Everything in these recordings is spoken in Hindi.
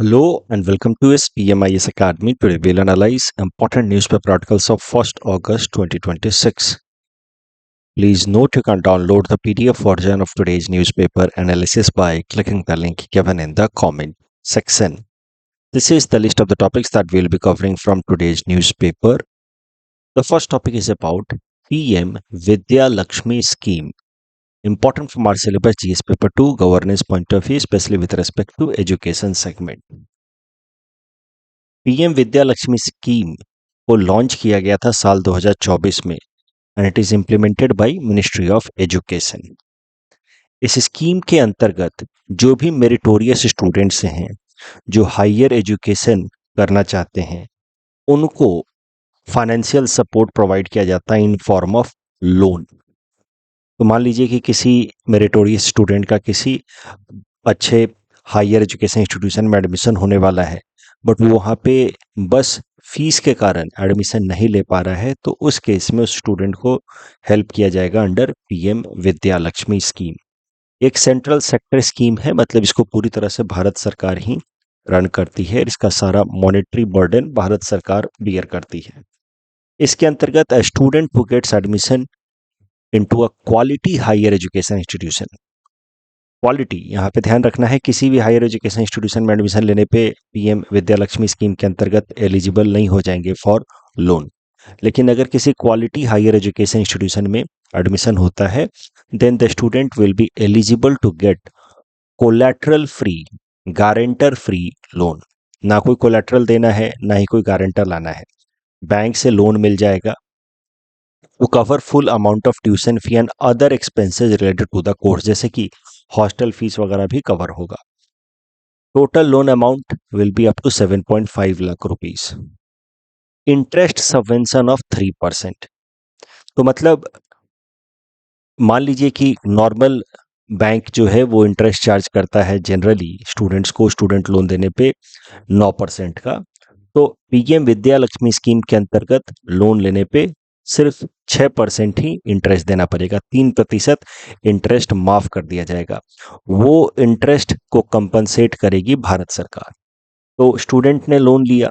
Hello and welcome to SPMIS Academy. Today we'll analyze important newspaper articles of 1st August 2026. Please note you can download the PDF version of today's newspaper analysis by clicking the link given in the comment section. This is the list of the topics that we'll be covering from today's newspaper. The first topic is about PM Vidya Lakshmi scheme. Important from our syllabus GS paper 2 governance point of view, especially with respect to education segment. PM Vidya Lakshmi scheme को लॉन्च किया गया था साल 2024 में and it is implemented by ministry of education. इस स्कीम के अंतर्गत जो भी मेरिटोरियस स्टूडेंट्स हैं जो हायर एजुकेशन करना चाहते हैं उनको फाइनेंशियल सपोर्ट प्रोवाइड किया जाता है इन फॉर्म ऑफ लोन। तो मान लीजिए कि किसी मेरिटोरियस स्टूडेंट का किसी अच्छे हायर एजुकेशन इंस्टीट्यूशन में एडमिशन होने वाला है बट वो वहाँ पे बस फीस के कारण एडमिशन नहीं ले पा रहा है, तो उस केस में उस स्टूडेंट को हेल्प किया जाएगा under PM Vidya Lakshmi scheme. एक सेंट्रल सेक्टर स्कीम है, मतलब इसको पूरी तरह से भारत सरकार ही रन करती है। इसका सारा मॉनेटरी बर्डन भारत सरकार बियर करती है। इसके अंतर्गत student who gets admission into a quality higher education institution, quality यहाँ पे ध्यान रखना है, किसी भी हायर एजुकेशन इंस्टीट्यूशन में एडमिशन लेने पे पीएम विद्या लक्ष्मी स्कीम के अंतर्गत एलिजिबल नहीं हो जाएंगे फॉर लोन। लेकिन अगर किसी क्वालिटी हायर एजुकेशन इंस्टीट्यूशन में एडमिशन होता है then the student will be eligible to get collateral free, guarantor free loan. ना कोई कोलैटरल देना है ना ही कोई गारंटर लाना है, बैंक से लोन मिल जाएगा to cover full amount of tuition fee and other expenses related to the course, जैसे कि हॉस्टल फीस वगैरह भी कवर होगा। Total loan amount will be up to 7.5 lakh rupees. Interest subvention of 3%। तो मतलब मान लीजिए कि नॉर्मल बैंक जो है वो इंटरेस्ट चार्ज करता है जनरली स्टूडेंट्स को स्टूडेंट लोन देने पे 9% का, तो पीएम विद्या लक्ष्मी स्कीम के अंतर्गत लोन लेने पे सिर्फ 6% ही इंटरेस्ट देना पड़ेगा। 3% इंटरेस्ट माफ कर दिया जाएगा। वो इंटरेस्ट को कंपनसेट करेगी भारत सरकार। तो स्टूडेंट ने लोन लिया,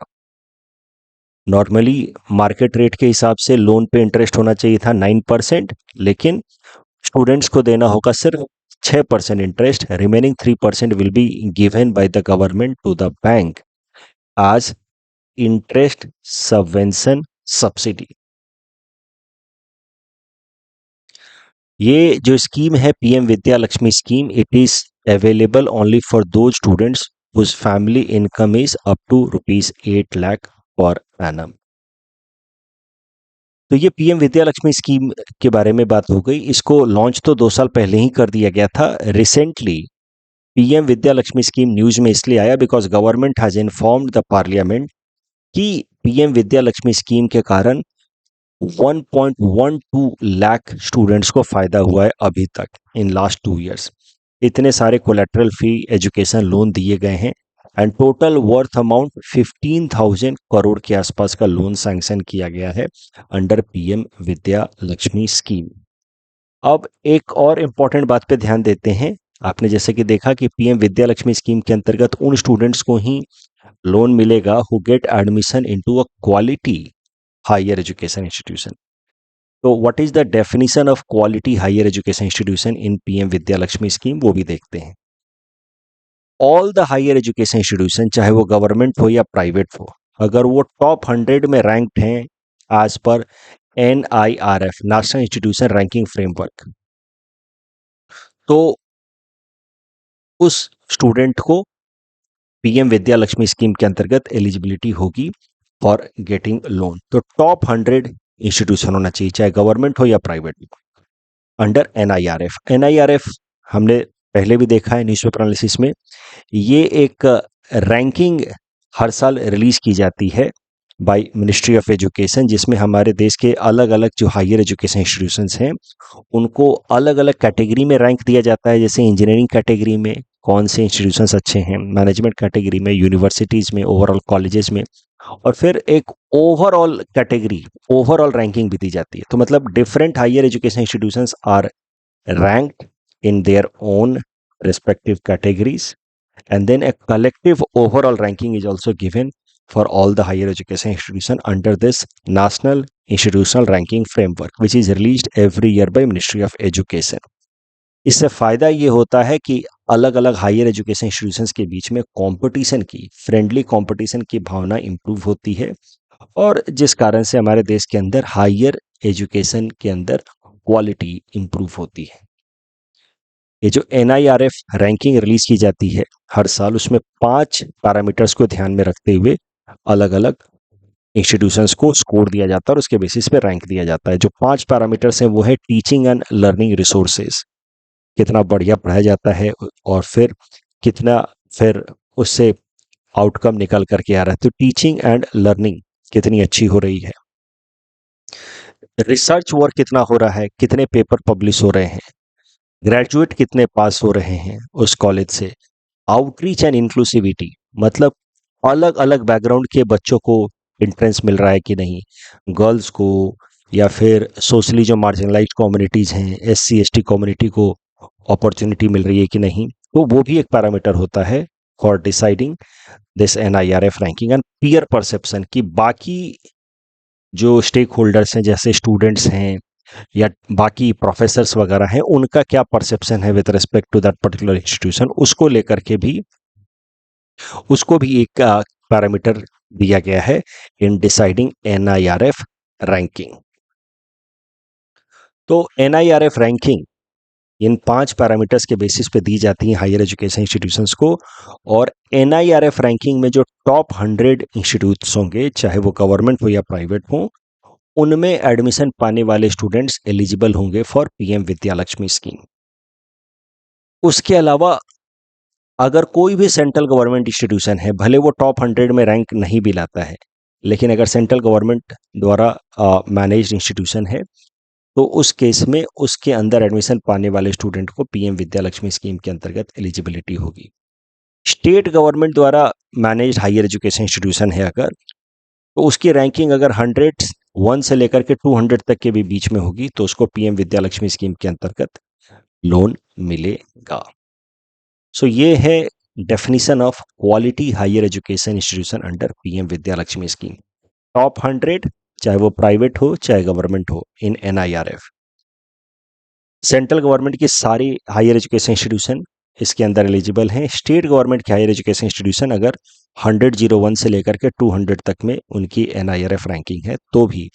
नॉर्मली मार्केट रेट के हिसाब से लोन पे इंटरेस्ट होना चाहिए था 9%, लेकिन स्टूडेंट्स को देना होगा सिर्फ 6% interest. Remaining 3% will be given by the government to the bank as interest subvention subsidy. ये जो स्कीम है PM Vidya Lakshmi scheme, it is available only for those students whose family income is up to ₹8 lakh per annum. तो ये पीएम विद्या लक्ष्मी स्कीम के बारे में बात हो गई। इसको लॉन्च तो 2 साल पहले ही कर दिया गया था। Recently PM Vidya Lakshmi scheme news में इसलिए आया because government has informed the parliament कि पीएम विद्या लक्ष्मी स्कीम के कारण 1.12 लाख स्टूडेंट्स को फायदा हुआ है अभी तक इन लास्ट 2 इयर्स। इतने सारे कोलेटरल फ्री एजुकेशन लोन दिए गए हैं and total worth amount 15,000 crore के आसपास का लोन सैंक्शन किया गया है under PM Vidya Lakshmi scheme. अब एक और इम्पॉर्टेंट बात पे ध्यान देते हैं। आपने जैसे कि देखा कि पीएम विद्या लक्ष्मी स्कीम के अंतर्गत उन स्टूडेंट्स को ही लोन मिलेगा who get admission into a quality higher education institution. तो what is the definition of quality higher education institution in PM Vidya Lakshmi scheme, वो भी देखते हैं। All the higher education institution, चाहे वो गवर्नमेंट हो या प्राइवेट हो, अगर वो टॉप 100 में रैंक्ड हैं आज पर NIRF national institution ranking framework, तो उस स्टूडेंट को पीएम विद्या लक्ष्मी स्कीम के अंतर्गत एलिजिबिलिटी होगी फॉर गेटिंग लोन। तो टॉप 100 इंस्टीट्यूशन होना चाहिए, चाहे गवर्नमेंट हो या प्राइवेट, अंडर NIRF। NIRF हमने पहले भी देखा है न्यूज़पेपर एनालिसिस में। ये एक रैंकिंग हर साल रिलीज की जाती है बाय मिनिस्ट्री ऑफ एजुकेशन, जिसमें हमारे देश के अलग अलग जो हायर एजुकेशन इंस्टीट्यूशंस हैं उनको अलग अलग कैटेगरी में रैंक दिया जाता है। जैसे इंजीनियरिंग कैटेगरी में कौन से इंस्टीट्यूशंस अच्छे हैं, मैनेजमेंट कैटेगरी में, यूनिवर्सिटीज़ में, ओवरऑल कॉलेजेस में, और फिर एक ओवरऑल कैटेगरी ओवरऑल रैंकिंग भी दी जाती है। तो मतलब different higher education institutions are ranked in their own respective categories and then a collective overall ranking is also given for all the higher education institution under this national institutional ranking framework which is released every year by Ministry of Education. इससे फायदा ये होता है कि अलग अलग हायर एजुकेशन इंस्टीट्यूशंस के बीच में कंपटीशन की फ्रेंडली कंपटीशन की भावना इंप्रूव होती है और जिस कारण से हमारे देश के अंदर हायर एजुकेशन के अंदर क्वालिटी इंप्रूव होती है। ये जो NIRF रैंकिंग रिलीज की जाती है हर साल, उसमें 5 पैरामीटर्स को ध्यान में रखते हुए अलग अलग इंस्टीट्यूशंस को स्कोर दिया जाता है और उसके बेसिस पे रैंक दिया जाता है। जो 5 पैरामीटर्स हैं वो है टीचिंग एंड लर्निंग रिसोर्सेज, कितना बढ़िया पढ़ाया जाता है और फिर कितना फिर उससे आउटकम निकल करके आ रहा है। तो टीचिंग एंड लर्निंग कितनी अच्छी हो रही है, रिसर्च वर्क कितना हो रहा है, कितने पेपर पब्लिश हो रहे हैं, ग्रेजुएट कितने पास हो रहे हैं उस कॉलेज से, आउटरीच एंड इंक्लूसिविटी मतलब अलग अलग बैकग्राउंड के बच्चों को इंट्रेंस मिल रहा है कि नहीं, गर्ल्स को या फिर सोशली जो मार्जिनलाइज्ड कम्युनिटीज़ हैं SC ST कम्युनिटी को अपॉर्चुनिटी मिल रही है कि नहीं। तो वो भी एक पैरामीटर होता है for deciding this NIRF ranking and peer perception की बाकी जो स्टेक होल्डर्स हैं जैसे स्टूडेंट्स हैं या बाकी प्रोफेसर्स वगैरह हैं उनका क्या परसेप्शन है with respect to that particular institution, उसको लेकर के भी उसको भी एक पैरामीटर दिया गया है इन डिसाइडिंग NIRF रैंकिंग। तो NIRF रैंकिंग इन 5 पैरामीटर्स के बेसिस पे दी जाती हैं हायर एजुकेशन इंस्टीट्यूशंस को और NIRF रैंकिंग में जो टॉप 100 इंस्टीट्यूट्स होंगे चाहे वो गवर्नमेंट हो या प्राइवेट हो, उनमें एडमिशन पाने वाले स्टूडेंट्स एलिजिबल होंगे फॉर PM विद्यालक्ष्मी स्कीम। उसके अलावा अगर कोई भी सेंट्रल गवर्नमेंट इंस्टीट्यूशन है, भले वो टॉप 100 में रैंक नहीं भी लाता है, लेकिन अगर सेंट्रल गवर्नमेंट द्वारा मैनेज्ड इंस्टीट्यूशन है तो उस केस में उसके अंदर एडमिशन पाने वाले स्टूडेंट को PM विद्यालक्ष्मी स्कीम के अंतर्गत एलिजिबिलिटी होगी। स्टेट गवर्नमेंट द्वारा मैनेज्ड हायर एजुकेशन इंस्टीट्यूशन है अगर, तो उसकी रैंकिंग अगर 101 से लेकर के 200 तक के भी बीच में होगी तो उसको PM विद्यालक्ष्मी स्कीम के अंतर्गत लोन मिलेगा। सो ये है definition of quality higher education institution under PM Vidyalakshmi scheme. Top 100 चाहे वो प्राइवेट हो चाहे गवर्नमेंट हो इन NIRF। सेंट्रल गवर्नमेंट की सारी हायर एजुकेशन इंस्टीट्यूशन इसके अंदर एलिजिबल हैं। स्टेट गवर्नमेंट की हायर एजुकेशन इंस्टीट्यूशन अगर 101 से लेकर के 200 तक में उनकी NIRF रैंकिंग है तो भी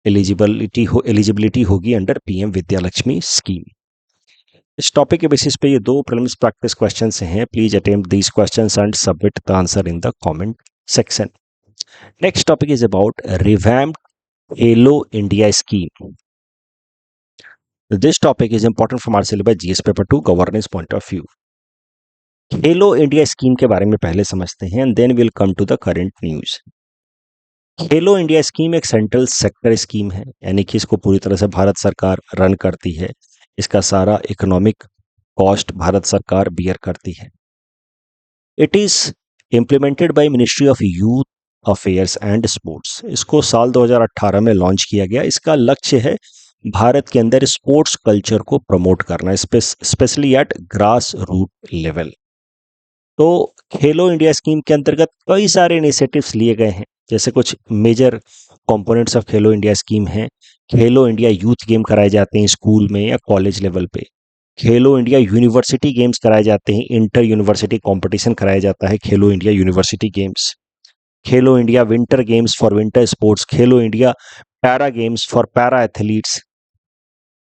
एलिजिबिलिटी होगी अंडर PM विद्यालक्ष्मी स्कीम। इस टॉपिक के बेसिस पे ये 2 प्रीलिम्स प्रैक्टिस क्वेश्चंस हैं। Please attempt these questions and submit the answer in the comment section. Next topic is about revamped Halo India scheme. This topic is important from our syllabus GS paper 2 governance point of view. Halo India scheme के बारे में पहले समझते हैं and then we'll come to the current news. Halo India scheme एक सेंट्रल सेक्टर स्कीम है, यानी कि इसको पूरी तरह से भारत सरकार रन करती है। इसका सारा इकोनॉमिक कॉस्ट भारत सरकार बियर करती है। It is implemented by ministry of youth affairs and sports. इसको साल 2018 में लॉन्च किया गया। इसका लक्ष्य है भारत के अंदर स्पोर्ट्स कल्चर को प्रमोट करना, specially at grass root level. तो खेलो इंडिया स्कीम के अंतर्गत कई सारे इनिशिएटिव्स लिए गए हैं। जैसे कुछ major components of Khelo India scheme हैं। खेलो इंडिया यूथ गेम कराए जाते हैं स्कूल में या कॉलेज लेवल पे। खेलो इंडिया यूनिवर्सिटी गेम्स कराए जाते हैं, इंटर यूनिवर्सिटी कंपटीशन कराया जाता है Khelo India university games. Khelo India winter games for winter sports, Khelo India para games for para athletes.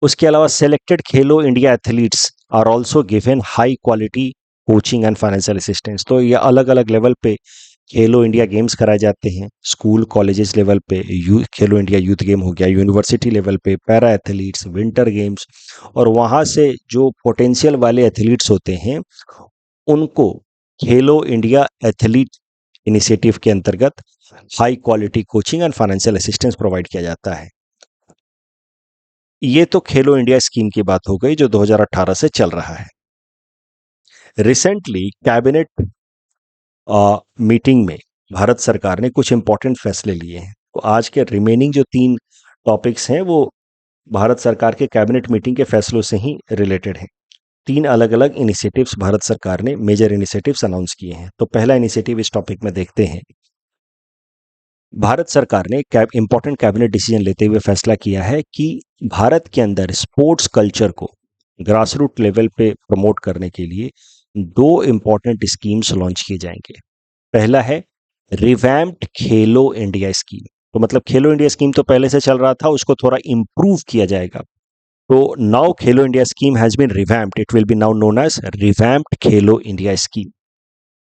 उसके अलावा selected Khelo India athletes are also given high quality coaching and financial assistance. तो ये अलग अलग लेवल पे खेलो इंडिया गेम्स कराए जाते हैं। स्कूल कॉलेजेस लेवल पे खेलो इंडिया यूथ गेम हो गया, यूनिवर्सिटी लेवल पे पैरा एथलीट्स, विंटर गेम्स, और वहाँ से जो पोटेंशियल वाले एथलीट्स होते हैं उनको खेलो इंडिया एथलीट इनिशिएटिव के अंतर्गत high quality coaching and financial assistance provide किया जाता है। ये तो खेलो इंडिया स्कीम की बात हो गई जो 2018 से चल रहा है। रिसेंटली कैबिनेट मीटिंग में भारत सरकार ने कुछ इंपॉर्टेंट फैसले लिए हैं। तो आज के रिमेनिंग जो 3 टॉपिक्स हैं वो भारत सरकार के कैबिनेट मीटिंग के फैसलों से ही रिलेटेड हैं। 3 अलग-अलग इनिशिएटिव्स भारत सरकार ने मेजर इनिशिएटिव्स अनाउंस किए हैं। तो पहला इनिशिएटिव इस टॉपिक में देखते हैं। भारत सरकार ने इंपॉर्टेंट कैबिनेट डिसीजन लेते हुए फैसला किया है कि भारत के अंदर स्पोर्ट्स कल्चर को ग्रास रूट लेवल पे प्रमोट करने के लिए 2 इंपॉर्टेंट स्कीम्स लॉन्च किए जाएंगे। पहला है रिवैम्प्ड खेलो इंडिया स्कीम। तो मतलब खेलो इंडिया स्कीम तो पहले से चल रहा था, उसको थोड़ा इम्प्रूव किया जाएगा। तो नाउ खेलो India scheme has been revamped, it will be now known as revamped खेलो इंडिया स्कीम।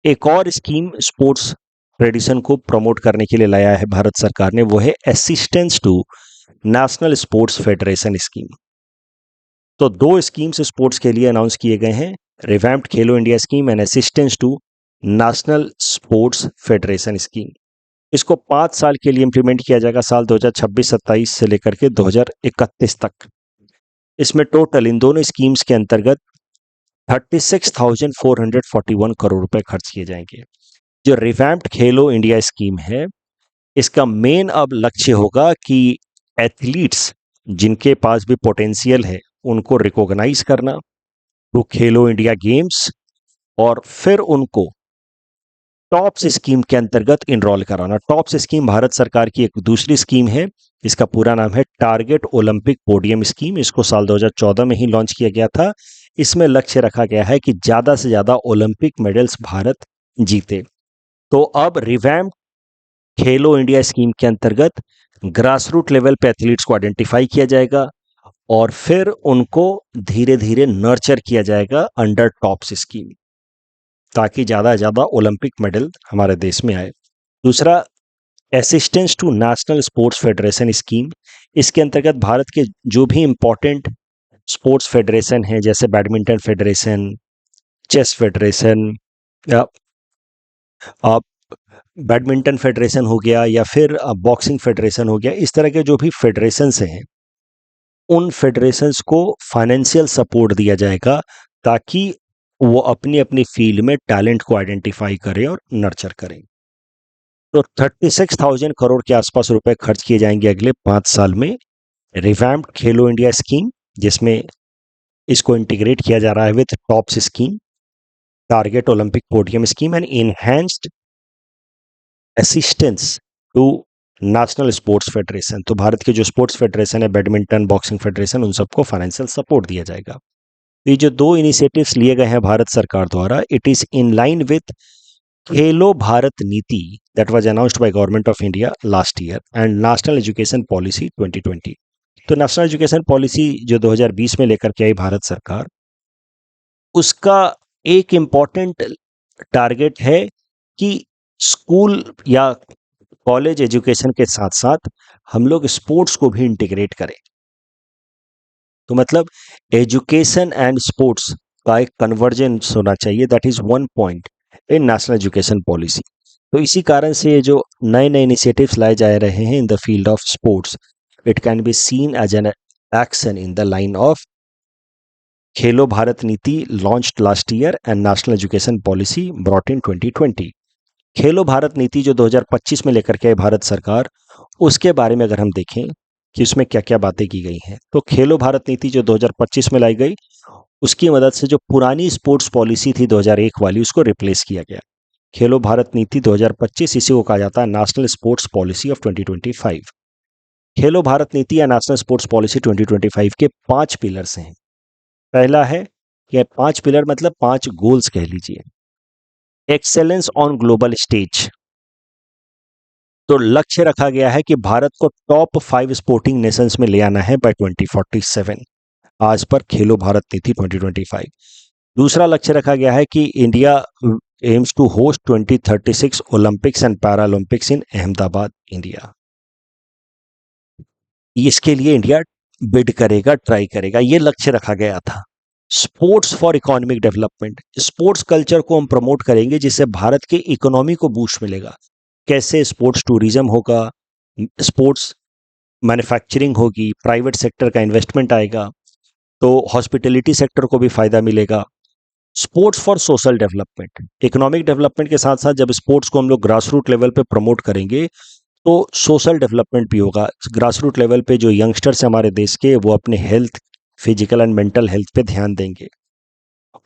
एक और स्कीम स्पोर्ट्स ट्रेडिशन को प्रमोट करने के लिए लाया है भारत सरकार ने, वो है assistance to national sports federation scheme. तो 2 स्कीम्स स्पोर्ट्स के लिए अनाउंस किए गए हैं, रिवैम्प्ड खेलो India scheme and assistance to national sports federation scheme. इसको 5 साल के लिए इंप्लीमेंट किया जाएगा, साल 2026-27 से लेकर के 2031 तक। इसमें टोटल इन दोनों स्कीम्स के अंतर्गत 36,441 करोड़ रुपए खर्च किए जाएंगे। जो रिवैम्प्ड खेलो इंडिया स्कीम है, इसका मेन अब लक्ष्य होगा कि एथलीट्स जिनके पास भी पोटेंशियल है उनको रिकॉग्नाइज करना थ्रू खेलो इंडिया गेम्स और फिर उनको टॉप्स स्कीम के अंतर्गत इनरोल कराना। टॉप्स स्कीम भारत सरकार की एक दूसरी स्कीम है, इसका पूरा नाम है टारगेट ओलंपिक पोडियम स्कीम। इसको साल 2014 में ही लॉन्च किया गया था। इसमें लक्ष्य रखा गया है कि ज्यादा से ज्यादा ओलंपिक मेडल्स भारत जीते। तो अब रिवैम्प खेलो इंडिया स्कीम के अंतर्गत ग्रास रूट लेवल पे एथलीट्स को आइडेंटिफाई किया जाएगा और फिर उनको धीरे धीरे नर्चर किया जाएगा अंडर टॉप्स स्कीम, ताकि ज्यादा से ज्यादा ओलंपिक मेडल हमारे देश में आए। दूसरा, assistance to national sports federation scheme. इसके अंतर्गत भारत के जो भी इंपॉर्टेंट स्पोर्ट्स फेडरेशन हैं, जैसे बैडमिंटन फेडरेशन, चेस फेडरेशन, या बैडमिंटन फेडरेशन हो गया या फिर बॉक्सिंग फेडरेशन हो गया, इस तरह के जो भी फेडरेशंस हैं उन फेडरेशंस को फाइनेंशियल सपोर्ट दिया जाएगा ताकि वो अपनी अपनी फील्ड में टैलेंट को आइडेंटिफाई करें और नर्चर करें। तो 36,000 करोड़ के आसपास रुपए खर्च किए जाएंगे अगले 5 साल में रिवैम्प्ड खेलो इंडिया स्कीम, जिसमें इसको इंटीग्रेट किया जा रहा है with TOPS scheme, target Olympic podium scheme and enhanced assistance to national sports federation. तो भारत के जो स्पोर्ट्स फेडरेशन है, बैडमिंटन, बॉक्सिंग फेडरेशन, उन सबको फाइनेंशियल सपोर्ट दिया जाएगा। ये जो 2 इनिशिएटिव्स लिए गए हैं भारत सरकार द्वारा, it is in line with खेलो भारत नीति that was announced by government of India last year and national education policy 2020। तो नेशनल एजुकेशन पॉलिसी जो 2020 में लेकर के आई भारत सरकार, उसका एक इम्पॉर्टेंट टारगेट है कि स्कूल या कॉलेज एजुकेशन के साथ साथ हम लोग स्पोर्ट्स को भी इंटीग्रेट करें। तो मतलब एजुकेशन एंड स्पोर्ट्स का एक कन्वर्जेंस होना चाहिए, that is one point in national education policy. तो इसी कारण से ये जो नए नए इनिशिएटिव्स लाए जा रहे हैं in the field of sports, it can be seen as an action in the line of खेलो भारत नीति launched last year and national education policy brought in 2020। खेलो भारत नीति जो 2025 में लेकर के आई भारत सरकार, उसके बारे में अगर हम देखें कि उसमें क्या क्या बातें की गई हैं, तो खेलो भारत नीति जो 2025 में लाई गई, उसकी मदद से जो पुरानी स्पोर्ट्स पॉलिसी थी 2001 वाली, उसको रिप्लेस किया गया। खेलो भारत नीति 2025, इसी को कहा जाता है नेशनल स्पोर्ट्स पॉलिसी ऑफ 2025। खेलो भारत नीति या नेशनल स्पोर्ट्स पॉलिसी 2025 के 5 पिलर्स हैं। पहला है कि 5 पिलर मतलब 5 गोल्स कह लीजिए। एक्सेलेंस ऑन ग्लोबल स्टेज, तो लक्ष्य रखा गया है कि भारत को टॉप 5 स्पोर्टिंग नेशंस में ले आना है बाय 2047 आज पर खेलो भारत नीति 2025। दूसरा लक्ष्य रखा गया है कि India aims to host 2036 Olympics and Paralympics in Ahmedabad, India. इसके लिए इंडिया बिड करेगा, ट्राई करेगा, ये लक्ष्य रखा गया था। Sports for economic development, sports culture को हम प्रमोट करेंगे जिससे भारत के इकोनॉमी को बूस्ट मिलेगा। कैसे? स्पोर्ट्स टूरिज्म होगा, स्पोर्ट्स मैन्युफैक्चरिंग होगी, प्राइवेट सेक्टर का इन्वेस्टमेंट आएगा, तो हॉस्पिटैलिटी सेक्टर को भी फायदा मिलेगा। Sports for social development, economic development के साथ साथ जब स्पोर्ट्स को हम लोग ग्रास रूट लेवल पे प्रमोट करेंगे तो सोशल डेवलपमेंट भी होगा। ग्रास रूट लेवल पे जो यंगस्टर्स हैं हमारे देश के, वो अपने health, physical and mental health पे ध्यान देंगे।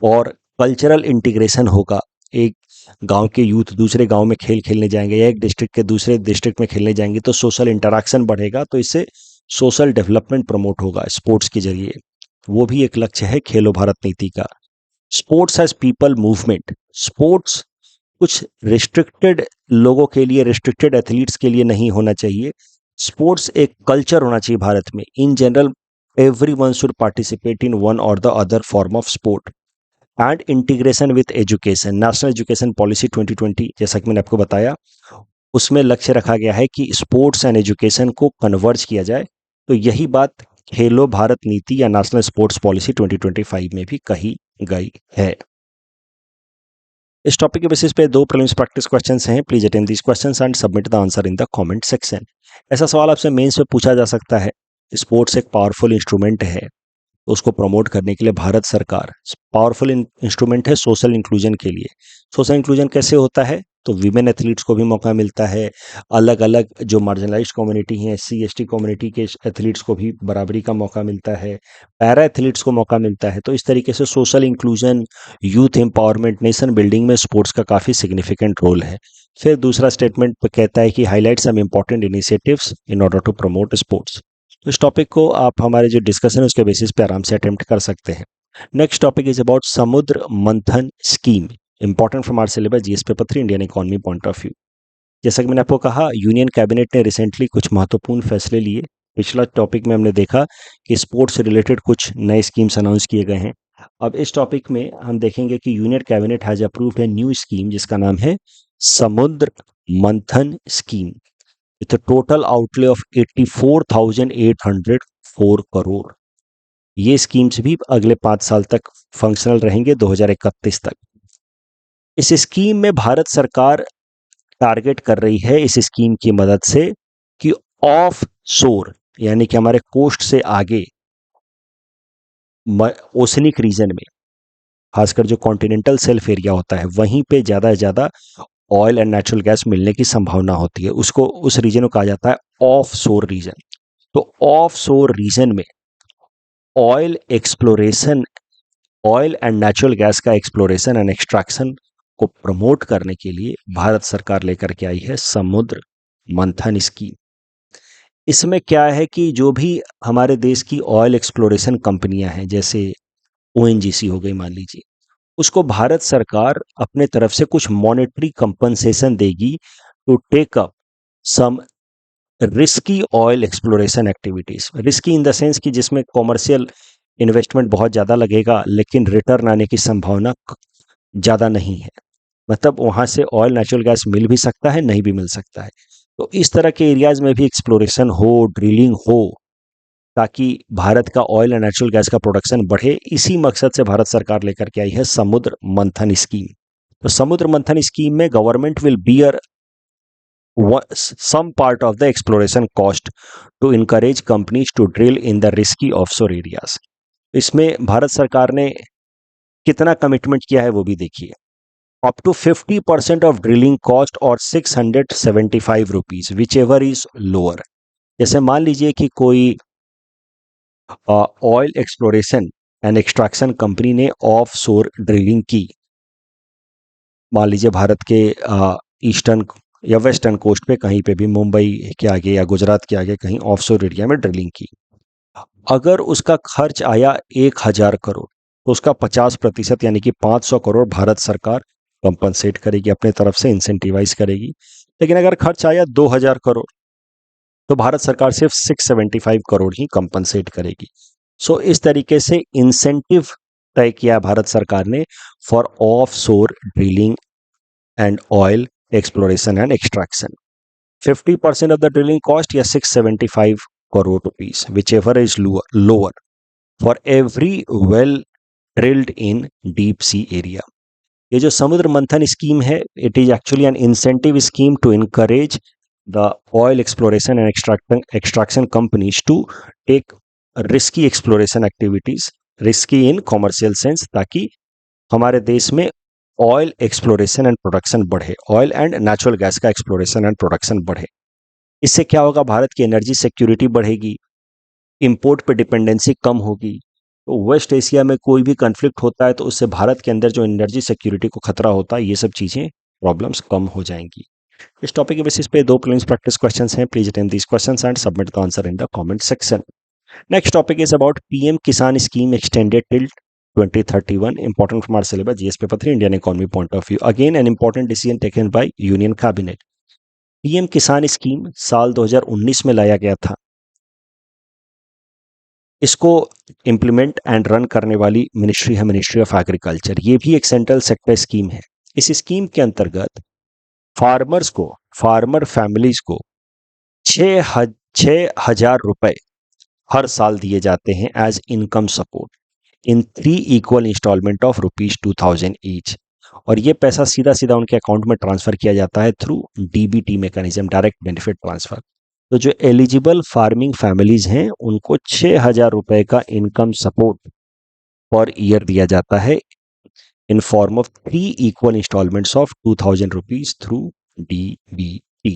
और कल्चरल इंटीग्रेशन होगा। एक गांव के यूथ दूसरे गांव में खेल खेलने जाएंगे या एक डिस्ट्रिक्ट के दूसरे डिस्ट्रिक्ट में खेलने जाएंगे तो सोशल इंटरेक्शन बढ़ेगा, तो इससे सोशल डेवलपमेंट प्रमोट होगा स्पोर्ट्स के जरिए। वो भी एक लक्ष्य है खेलो भारत नीति का। Sports as people movement, sports कुछ रिस्ट्रिक्टेड लोगों के लिए, रिस्ट्रिक्टेड एथलीट्स के लिए नहीं होना चाहिए। स्पोर्ट्स एक कल्चर होना चाहिए भारत में। In general everyone should participate in one or the other form of sport. And integration with education, national education policy 2020 जैसा कि मैंने आपको बताया, उसमें लक्ष्य रखा गया है कि स्पोर्ट्स एंड एजुकेशन को कन्वर्ज किया जाए। तो यही बात खेलो भारत नीति या नेशनल स्पोर्ट्स पॉलिसी 2025 में भी कही गई है। इस टॉपिक के बेसिस पे 2 प्रीलिम्स प्रैक्टिस क्वेश्चंस हैं। Please attempt these questions and submit the answer in the comment section. ऐसा सवाल आपसे मेंस में पूछा जा सकता है। स्पोर्ट्स एक पावरफुल इंस्ट्रूमेंट है, उसको प्रमोट करने के लिए भारत सरकार पावरफुल इंस्ट्रूमेंट है सोशल इंक्लूजन के लिए। सोशल इंक्लूजन कैसे होता है? तो विमेन एथलीट्स को भी मौका मिलता है, अलग अलग जो मार्जिनलाइज्ड कम्युनिटी हैं, एससी एसटी कम्युनिटी के एथलीट्स को भी बराबरी का मौका मिलता है, पैरा एथलीट्स को मौका मिलता है। तो इस तरीके से social inclusion, youth empowerment, nation building में स्पोर्ट्स का काफ़ी सिग्निफिकेंट रोल है। फिर दूसरा स्टेटमेंट कहता है कि highlight some important initiatives in order to promote sports. तो इस टॉपिक को आप हमारे जो डिस्कशन है उसके बेसिस पे आराम से अटेम्प्ट कर सकते हैं। Next topic is about Samudra Manthan scheme, important from our syllabus GS paper 3 Indian economy point of view. जैसा कि मैंने आपको कहा, यूनियन कैबिनेट ने रिसेंटली कुछ महत्वपूर्ण फैसले लिए। पिछला टॉपिक में हमने देखा कि स्पोर्ट्स से रिलेटेड कुछ नए स्कीम्स अनाउंस किए गए हैं। अब इस टॉपिक में हम देखेंगे कि union cabinet has approved a new scheme जिसका नाम है समुद्र Manthan scheme with total outlay of 84,804 crore. ये स्कीम्स भी अगले 5 साल तक फंक्शनल रहेंगे, 2031 तक। इस स्कीम में भारत सरकार टारगेट कर रही है इस स्कीम की मदद से कि ऑफ शोर यानी कि हमारे कोस्ट से आगे ओशनिक रीजन में, खासकर जो कॉन्टिनेंटल शेल्फ एरिया होता है, वहीं पे ज़्यादा से ज़्यादा ऑयल एंड नेचुरल गैस मिलने की संभावना होती है। उसको, उस रीजन को कहा जाता है ऑफ शोर रीजन। तो ऑफ शोर रीजन में oil exploration, oil and natural gas का एक्सप्लोरेशन एंड एक्सट्रैक्शन को प्रमोट करने के लिए भारत सरकार लेकर के आई है समुद्र मंथन स्कीम। इसमें क्या है कि जो भी हमारे देश की ऑयल एक्सप्लोरेशन कंपनियां हैं, जैसे ओएनजीसी हो गई मान लीजिए, उसको भारत सरकार अपने तरफ से कुछ मॉनेटरी कंपनसेशन देगी to take up some risky oil exploration activities. Risky in the sense कि जिसमें कॉमर्शियल इन्वेस्टमेंट बहुत ज़्यादा लगेगा लेकिन रिटर्न आने की संभावना ज़्यादा नहीं है। मतलब वहाँ से ऑयल नेचुरल गैस मिल भी सकता है, नहीं भी मिल सकता है। तो इस तरह के एरियाज में भी एक्सप्लोरेशन हो, ड्रिलिंग हो, ताकि भारत का ऑयल एंड नेचुरल गैस का प्रोडक्शन बढ़े। इसी मकसद से भारत सरकार लेकर के आई है समुद्र मंथन स्कीम। तो समुद्र मंथन स्कीम में government will beer some part of the exploration cost to encourage companies to drill in the risky offshore areas। इसमें भारत सरकार ने कितना कमिटमेंट किया है वो भी देखिए। Up to 50% of drilling cost और 675 rupees whichever is lower. जैसे मान लीजिए कि कोई oil exploration and extraction company ने ऑफ शोर ड्रिलिंग की, मान लीजिए भारत के ईस्टर्न या वेस्टर्न कोस्ट पे कहीं पे भी, मुंबई के आगे या गुजरात के आगे कहीं ऑफशोर एरिया में ड्रिलिंग की। अगर उसका खर्च आया 1,000 करोड़ तो उसका 50% यानी कि 500 करोड़ भारत सरकार कंपनसेट करेगी, अपने तरफ से इंसेंटिवाइज करेगी। लेकिन अगर खर्च आया 2,000 करोड़ तो भारत सरकार सिर्फ 675 करोड़ ही कंपनसेट करेगी। सो इस तरीके से इंसेंटिव तय किया भारत सरकार ने फॉर ऑफ शोर drilling and oil exploration and extraction। 50% of the drilling cost या 675 crore rupees whichever is lower for every well drilled in deep sea area। ये जो समुद्र मंथन स्कीम है, it is actually an incentive scheme to encourage the oil exploration and extraction companies to take risky exploration activities, risky in commercial sense, ताकि हमारे देश में ऑयल एक्सप्लोरेशन एंड प्रोडक्शन बढ़े, ऑयल एंड नेचुरल गैस का एक्सप्लोरेशन एंड प्रोडक्शन बढ़े। इससे क्या होगा, भारत की एनर्जी सिक्योरिटी बढ़ेगी, इंपोर्ट पे डिपेंडेंसी कम होगी, तो वेस्ट एशिया में कोई भी कन्फ्लिक्ट होता है तो उससे भारत के अंदर जो एनर्जी सिक्योरिटी को खतरा होता है, ये सब चीज़ें प्रॉब्लम्स कम हो जाएंगी। इस टॉपिक के बेसिस पे 2 प्रीलिम्स प्रैक्टिस क्वेश्चंस हैं। Please attempt these questions and submit the answer in the comment section. Next topic is about PM Kisan scheme extended till 2031, important from our syllabus, GS paper 3, Indian economy point of view. Again, an important decision taken by Union Cabinet. PM Kisan scheme साल 2019 में लाया गया था। इसको इम्प्लीमेंट एंड रन करने वाली मिनिस्ट्री है मिनिस्ट्री ऑफ एग्रीकल्चर। ये भी एक सेंट्रल सेक्टर स्कीम है। इस स्कीम के अंतर्गत फार्मर्स को, फार्मर फैमिलीज को 6,000 रुपए हर साल दिए जाते हैं as income support in 3 equal instalment of ₹2,000 each. और ये पैसा सीधा सीधा उनके अकाउंट में ट्रांसफर किया जाता है through DBT mechanism, direct benefit transfer. तो जो एलिजिबल फार्मिंग फैमिलीज हैं उनको 6,000 रुपए का इनकम सपोर्ट पर ईयर दिया जाता है in form of 3 equal instalments of ₹2,000 through DBT.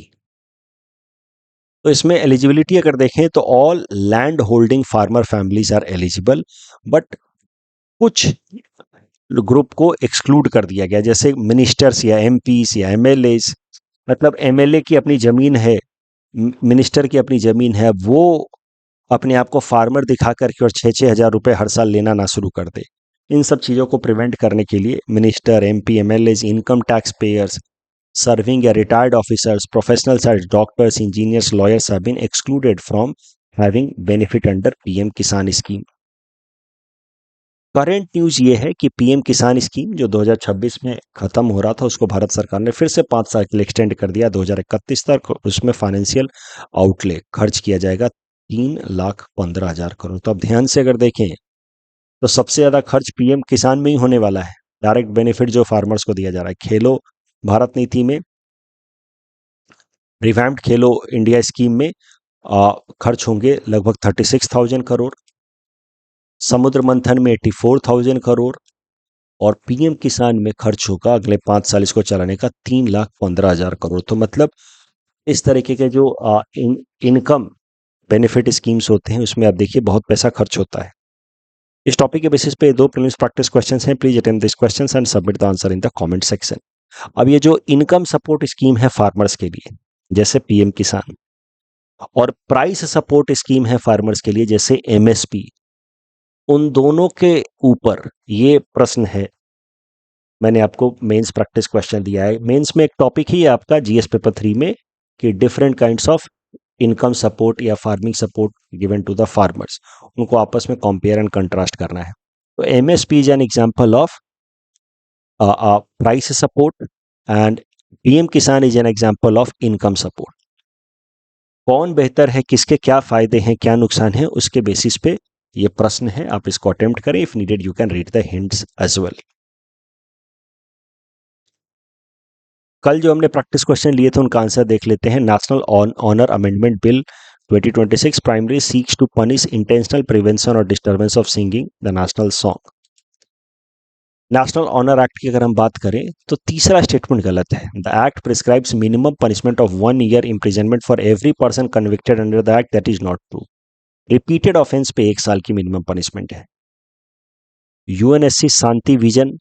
तो इसमें एलिजिबिलिटी अगर देखें तो all land holding farmer families are eligible, but कुछ ग्रुप को एक्सक्लूड कर दिया गया, जैसे मिनिस्टर्स या एमपीस या एमएलएस। मतलब एमएलए की अपनी जमीन है, मिनिस्टर की अपनी जमीन है, वो अपने आप को फार्मर दिखा करके और 6,000 रुपए हर साल लेना ना शुरू कर दे। इन सब चीज़ों को प्रिवेंट करने के लिए minister, MP, MLAs, income tax payers, serving या retired officers, professionals as doctors, engineers, lawyers have been excluded from having benefit under PM Kisan scheme. Current news ये है कि पीएम किसान स्कीम जो 2026 में खत्म हो रहा था, उसको भारत सरकार ने फिर से 5 साल के लिए एक्सटेंड कर दिया 2031 तक। उसमें फाइनेंशियल आउटले खर्च किया जाएगा 3,15,000 करोड़। तो अब ध्यान से अगर देखें तो सबसे ज्यादा खर्च पीएम किसान में ही होने वाला है, डायरेक्ट बेनिफिट जो फार्मर्स को दिया जा रहा है। खेलो भारत नीति में, रिवैम्प्ड खेलो इंडिया स्कीम में खर्च होंगे लगभग 36,000 करोड़, समुद्र मंथन में 84,000 करोड़, और पीएम किसान में खर्च होगा अगले 5 साल इसको चलाने का 3,15,000 करोड़। तो मतलब इस तरीके के जो इनकम बेनिफिट स्कीम्स होते हैं उसमें आप देखिए बहुत पैसा खर्च होता है। इस टॉपिक के बेसिस पे 2 प्रीलिम्स प्रैक्टिस क्वेश्चंस हैं। Please attempt this questions and submit the answer in the comment section. अब ये जो इनकम सपोर्ट स्कीम है फार्मर्स के लिए जैसे पीएम किसान, और प्राइस सपोर्ट स्कीम है फार्मर्स के लिए जैसे एमएसपी, उन दोनों के ऊपर ये प्रश्न है। मैंने आपको मेंस प्रैक्टिस क्वेश्चन दिया है। मेंस में एक टॉपिक ही है आपका जीएस पेपर 3 में कि different kinds of income support या farming support given to the farmers, उनको आपस में कंपेयर एंड कंट्रास्ट करना है। तो MSP is an example of price support and PM Kisan is an example of income support. कौन बेहतर है, किसके क्या फायदे हैं, क्या नुकसान है, उसके बेसिस पे ये प्रश्न है। आप इसको अटेम्प्ट करें। If needed you can read the hints as well. कल जो हमने प्रैक्टिस क्वेश्चन लिए थे उनका आंसर देख लेते हैं। National honour amendment bill 2026 primary seeks to punish intentional prevention और disturbance of singing the national song. National honour act की अगर हम बात करें तो तीसरा स्टेटमेंट गलत है। The act prescribes minimum punishment of 1 year imprisonment for every person convicted under the act, that is not true. Repeated offence पे 1 साल की मिनिमम पनिशमेंट है। यूएनएससी शांति विजन,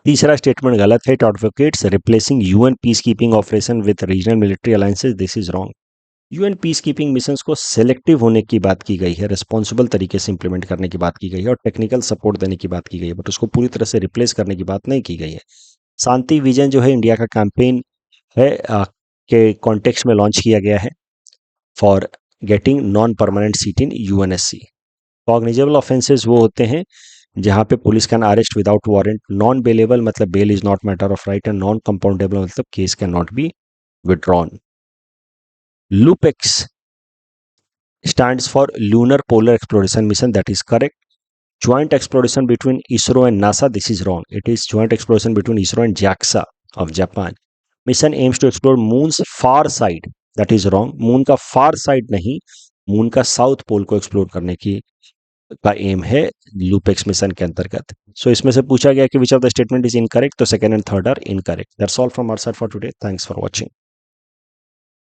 तीसरा स्टेटमेंट गलत है। It advocates replacing UN peace keeping operation with regional military alliances, this is wrong. UN peace keeping missions को सिलेक्टिव होने की बात की गई है, रिस्पॉन्सिबल तरीके से इंप्लीमेंट करने की बात की गई है और टेक्निकल सपोर्ट देने की बात की गई है, बट उसको पूरी तरह से रिप्लेस करने की बात नहीं की गई है। शांति विजन जो है इंडिया का कैंपेन है के कॉन्टेक्स्ट में लॉन्च किया गया है for getting non permanent seat in UNSC. Cognizable offences वो होते हैं जहां पे police can arrest without warrant, non bailable मतलब bail is not matter of right, and non compoundable मतलब case can not be withdrawn. LUPEX stands for Lunar Polar Exploration Mission, that is correct. Joint exploration between ISRO and NASA, this is wrong. It is joint exploration between ISRO and JAXA of Japan. Mission aims to explore moon's far side, that is wrong. moon का far side नहीं, moon का साउथ पोल को एक्सप्लोर करने की का एम है लूपेक्स मिशन के अंतर्गत। सो इसमें से पूछा गया कि which of the statement is incorrect, तो second and third are incorrect. That's all from our side for today. Thanks for watching.